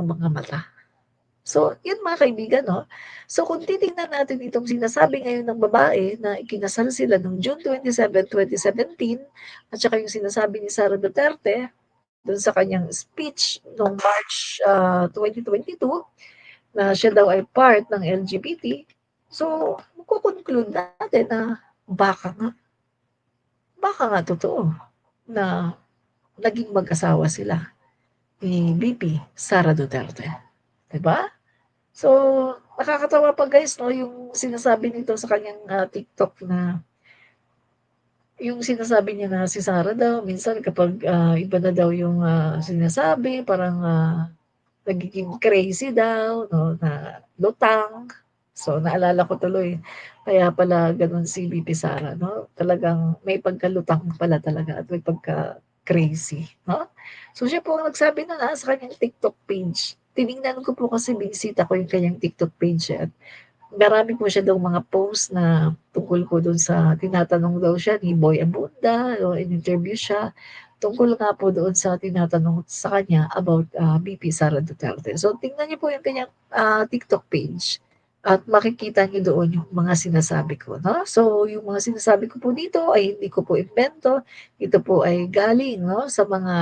mga mata. So, yun mga kaibigan, no? So, kung titingnan natin itong sinasabi ngayon ng babae na ikinasal sila noong June 27, 2017 at saka yung sinasabi ni Sara Duterte doon sa kanyang speech noong March 2022 na siya daw ay part ng LGBT. So, magko-conclude natin na baka nga totoo na naging mag-asawa sila ni VP Sara Duterte. Diba? So, nakakatawa pa guys, no, yung sinasabi nito sa kanyang TikTok na yung sinasabi niya na si Sara daw, minsan kapag iba na daw yung sinasabi, parang nagiging crazy daw, no, na lutang. So, naalala ko tuloy, kaya pala ganun si VP Sara, no? Talagang may pagkalutang pala talaga at may pagka-crazy, no? So, siya po ang nagsabi na sa kanyang TikTok page. Tiningnan ko po kasi binisita ko yung kanyang TikTok page at marami po siya daw mga post na tungkol po doon sa tinatanong daw siya ni Boy Abunda o in-interview siya tungkol nga po doon sa tinatanong sa kanya about VP Sara Duterte. So tingnan niyo po yung kanyang TikTok page at makikita niyo doon yung mga sinasabi ko. No? So yung mga sinasabi ko po dito ay hindi ko po invento. Ito po ay galing no, sa mga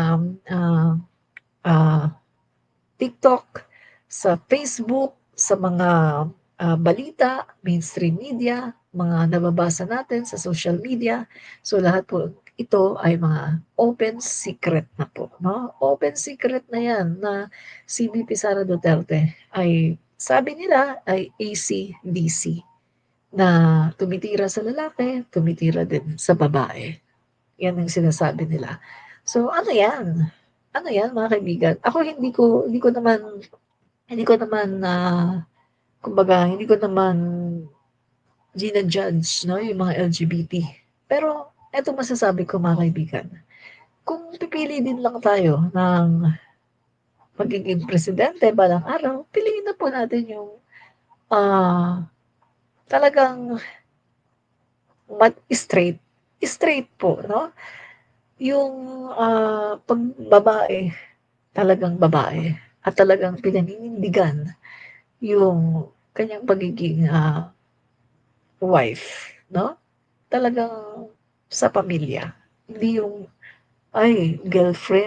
TikTok, sa Facebook, sa mga balita, mainstream media, mga nababasa natin sa social media. So lahat po ito ay mga open secret na po. No? Open secret na yan na si VP Sara Duterte ay sabi nila ay AC/DC na tumitira sa lalaki, tumitira din sa babae. Yan ang sinasabi nila. So ano yan? Ano yan mga kaibigan? Ako hindi ko naman kumbaga hindi ko naman gina-judge no yung mga LGBT. Pero eto masasabi ko mga kaibigan. Kung pipili din lang tayo ng magiging presidente balang araw, piliin na po natin yung talagang straight. Straight po, no? Yung pag babae, talagang babae at talagang pinaninindigan yung kanyang pagiging wife, no? Talagang sa pamilya. Hindi yung, ay,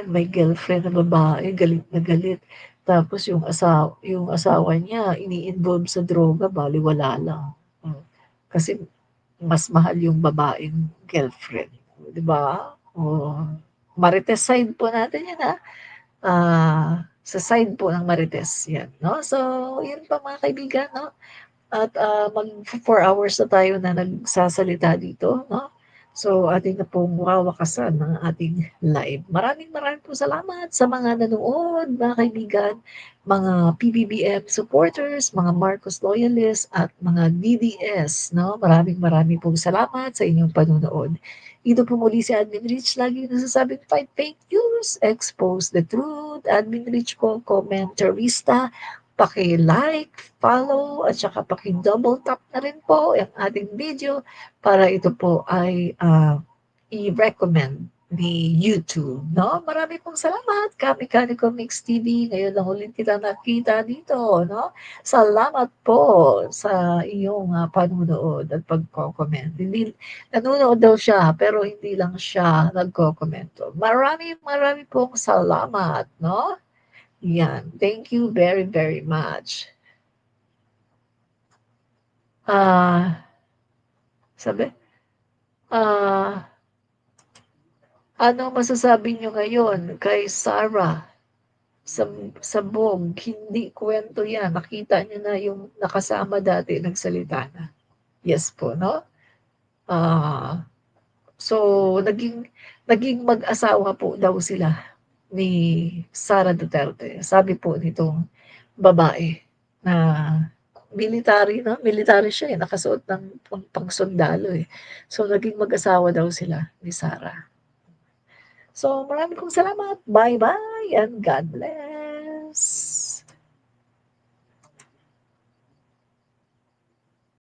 may girlfriend na babae, galit na galit. Tapos yung asawa niya, ini-involve sa droga, baliwala lang. Kasi mas mahal yung babaeng girlfriend. Di ba? Marites side po natin yan sa side po ng Marites yan, no? So, yun pa mga kaibigan, no? At mag 4 hours na tayo na nagsasalita dito, no? So, ating na pong wawakasan ng ating live. Maraming po salamat sa mga nanood, mga kaibigan, mga PBBM supporters, mga Marcos loyalists, at mga DDS, no? Maraming pong salamat sa inyong panonood. Ito po muli si Admin Rich, lagi nasasabing fight fake news, expose the truth. Admin Rich po, commentarista, paki-like, follow, at saka paki-double tap na rin po yung ating video para ito po ay i-recommend ni YouTube, no? Marami pong salamat, Kamikani Comics TV. Ngayon lang ulit kita nakita dito, no? Salamat po sa iyong panunood at pagko-comment. Hindi, nanonood daw siya, pero hindi lang siya nagko-komento. Marami pong salamat, no? Yan. Thank you very, very much. Sabi? Ano masasabi niyo ngayon kay Sara sabog? Hindi kwento yan. Nakita niyo na yung nakasama dati, nagsalita na. Yes po, no? So, naging mag-asawa po daw sila ni Sara Duterte. Sabi po nitong babae na military siya, nakasuot ng pangsundalo eh. So, naging mag-asawa daw sila ni Sara. So, maraming salamat. Bye-bye and God bless.